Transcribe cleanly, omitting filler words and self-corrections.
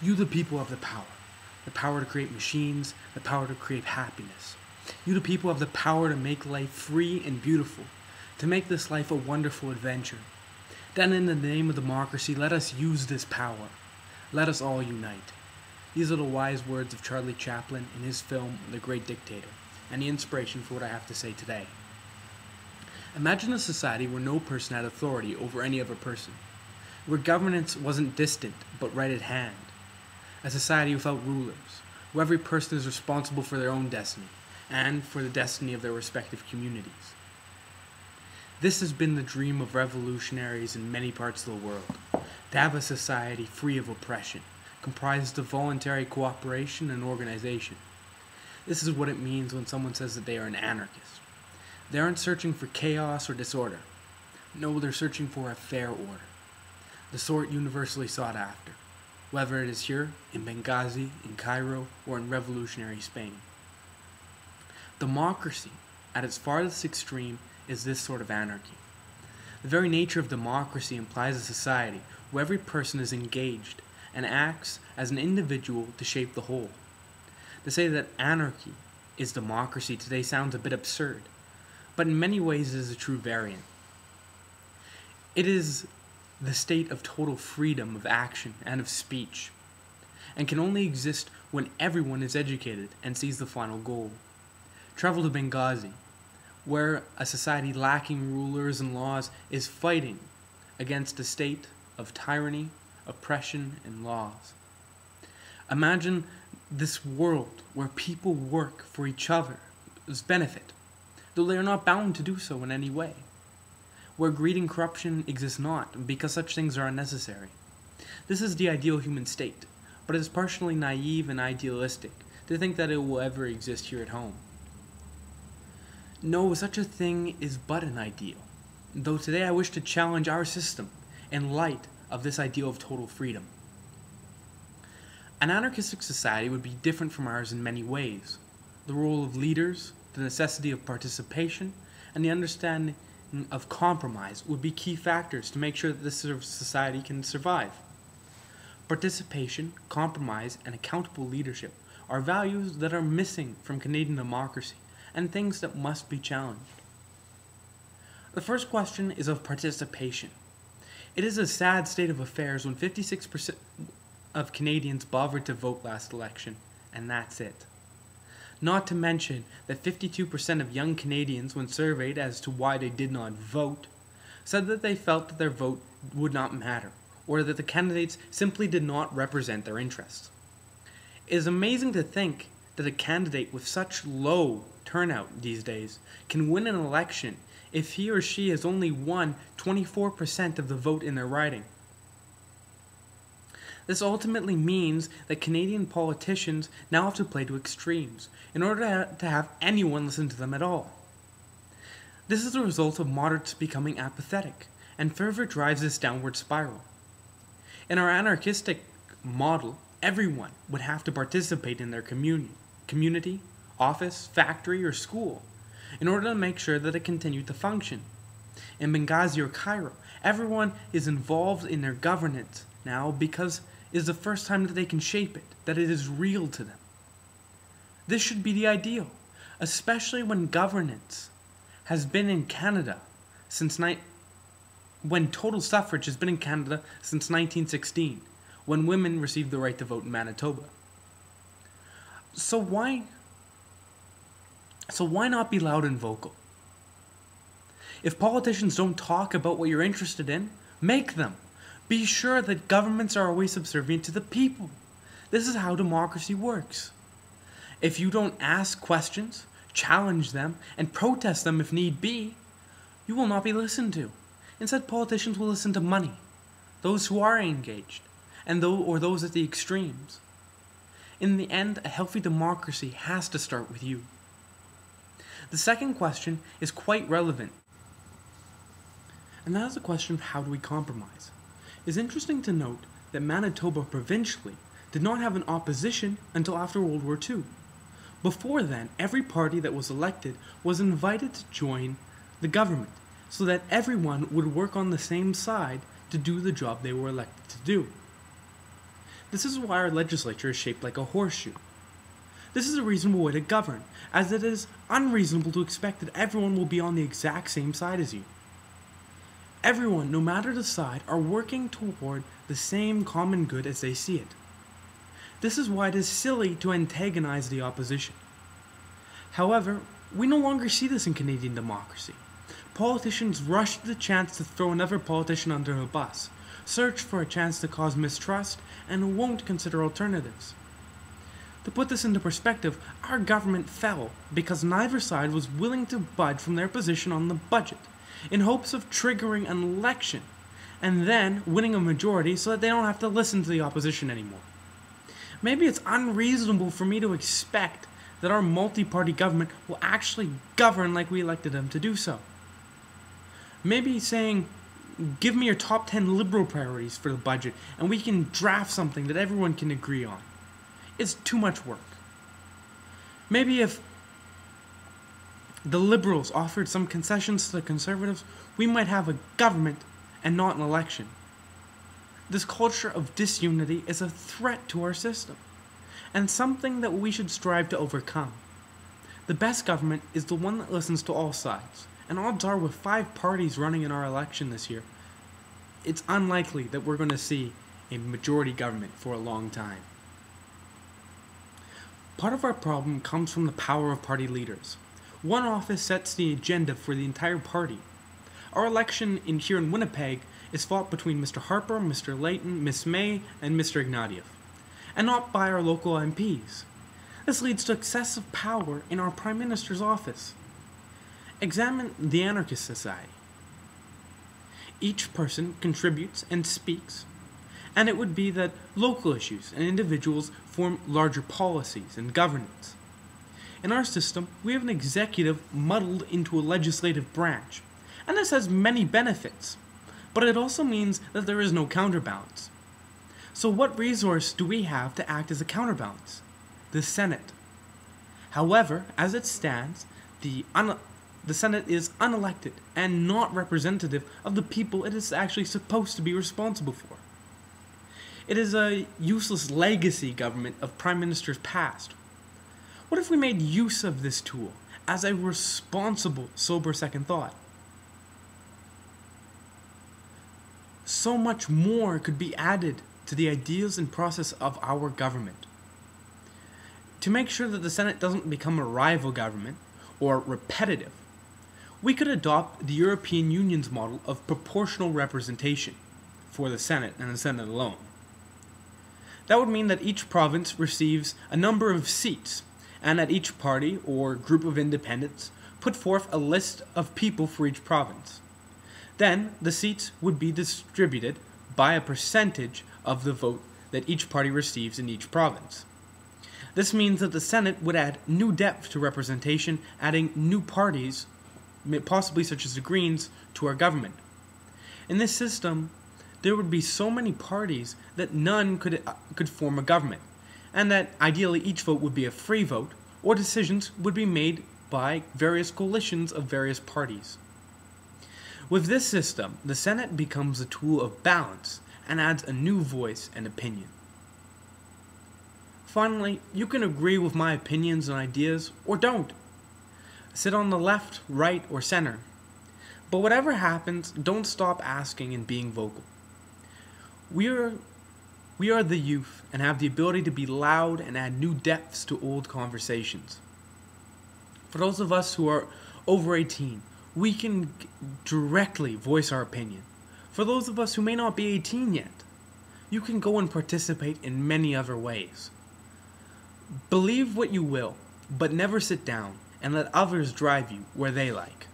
You, the people, have the power to create machines, the power to create happiness. You, the people, have the power to make life free and beautiful, to make this life a wonderful adventure. Then in the name of democracy, let us use this power. Let us all unite. These are the wise words of Charlie Chaplin in his film, The Great Dictator, and the inspiration for what I have to say today. Imagine a society where no person had authority over any other person, where governance wasn't distant but right at hand. A society without rulers, where every person is responsible for their own destiny, and for the destiny of their respective communities. This has been the dream of revolutionaries in many parts of the world, to have a society free of oppression, comprised of voluntary cooperation and organization. This is what it means when someone says that they are an anarchist. They aren't searching for chaos or disorder. No, they're searching for a fair order, the sort universally sought after, whether it is here, in Benghazi, in Cairo, or in revolutionary Spain. Democracy, at its farthest extreme, is this sort of anarchy. The very nature of democracy implies a society where every person is engaged and acts as an individual to shape the whole. To say that anarchy is democracy today sounds a bit absurd, but in many ways it is a true variant. It is the state of total freedom of action and of speech, and can only exist when everyone is educated and sees the final goal. Travel to Benghazi, where a society lacking rulers and laws is fighting against a state of tyranny, oppression, and laws. Imagine this world where people work for each other's benefit, though they are not bound to do so in any way. Where greed and corruption exist not, because such things are unnecessary. This is the ideal human state, but it is partially naive and idealistic to think that it will ever exist here at home. No, such a thing is but an ideal, though today I wish to challenge our system in light of this ideal of total freedom. An anarchistic society would be different from ours in many ways. The role of leaders, the necessity of participation, and the understanding of compromise would be key factors to make sure that this sort of society can survive. Participation, compromise, and accountable leadership are values that are missing from Canadian democracy, and things that must be challenged. The first question is of participation. It is a sad state of affairs when 56% of Canadians bothered to vote last election, and that's it. Not to mention that 52% of young Canadians, when surveyed as to why they did not vote, said that they felt that their vote would not matter, or that the candidates simply did not represent their interests. It is amazing to think that a candidate with such low turnout these days can win an election if he or she has only won 24% of the vote in their riding. This ultimately means that Canadian politicians now have to play to extremes in order to have anyone listen to them at all. This is the result of moderates becoming apathetic, and further drives this downward spiral. In our anarchistic model, everyone would have to participate in their community, office, factory, or school in order to make sure that it continued to function. In Benghazi or Cairo, everyone is involved in their governance now because it is the first time that they can shape it, that it is real to them. This should be the ideal, especially when governance has been in Canada when total suffrage has been in Canada since 1916, when women received the right to vote in Manitoba. So why not be loud and vocal? If politicians don't talk about what you're interested in, make them. Be sure that governments are always subservient to the people. This is how democracy works. If you don't ask questions, challenge them, and protest them if need be, you will not be listened to. Instead, politicians will listen to money, those who are engaged, and those at the extremes. In the end, a healthy democracy has to start with you. The second question is quite relevant, and that is the question of how do we compromise. It's interesting to note that Manitoba provincially did not have an opposition until after World War II. Before then, every party that was elected was invited to join the government so that everyone would work on the same side to do the job they were elected to do. This is why our legislature is shaped like a horseshoe. This is a reasonable way to govern, as it is unreasonable to expect that everyone will be on the exact same side as you. Everyone, no matter the side, are working toward the same common good as they see it. This is why it is silly to antagonize the opposition. However, we no longer see this in Canadian democracy. Politicians rush to the chance to throw another politician under a bus, search for a chance to cause mistrust, and won't consider alternatives. To put this into perspective, our government fell because neither side was willing to budge from their position on the budget, in hopes of triggering an election, and then winning a majority so that they don't have to listen to the opposition anymore. Maybe it's unreasonable for me to expect that our multi-party government will actually govern like we elected them to do so. Maybe saying, give me your top 10 liberal priorities for the budget and we can draft something that everyone can agree on. It's too much work. Maybe if the Liberals offered some concessions to the Conservatives, we might have a government and not an election. This culture of disunity is a threat to our system, and something that we should strive to overcome. The best government is the one that listens to all sides, and odds are with 5 parties running in our election this year, it's unlikely that we're going to see a majority government for a long time. Part of our problem comes from the power of party leaders. One office sets the agenda for the entire party. Our election here in Winnipeg is fought between Mr. Harper, Mr. Layton, Miss May, and Mr. Ignatieff, and not by our local MPs. This leads to excessive power in our Prime Minister's office. Examine the Anarchist Society. Each person contributes and speaks, and it would be that local issues and individuals form larger policies and governance. In our system, we have an executive muddled into a legislative branch, and this has many benefits, but it also means that there is no counterbalance. So what resource do we have to act as a counterbalance? The Senate. However, as it stands, the Senate is unelected and not representative of the people it is actually supposed to be responsible for. It is a useless legacy government of prime ministers past. What if we made use of this tool as a responsible, sober second thought? So much more could be added to the ideas and process of our government. To make sure that the Senate doesn't become a rival government or repetitive, we could adopt the European Union's model of proportional representation for the Senate and the Senate alone. That would mean that each province receives a number of seats, and that each party or group of independents put forth a list of people for each province. Then, the seats would be distributed by a percentage of the vote that each party receives in each province. This means that the Senate would add new depth to representation, adding new parties, possibly such as the Greens, to our government. In this system, there would be so many parties that none could form a government, and that ideally each vote would be a free vote, or decisions would be made by various coalitions of various parties. With this system, the Senate becomes a tool of balance and adds a new voice and opinion. Finally, you can agree with my opinions and ideas, or don't. Sit on the left, right, or center. But whatever happens, don't stop asking and being vocal. We are the youth and have the ability to be loud and add new depths to old conversations. For those of us who are over 18, we can directly voice our opinion. For those of us who may not be 18 yet, you can go and participate in many other ways. Believe what you will, but never sit down and let others drive you where they like.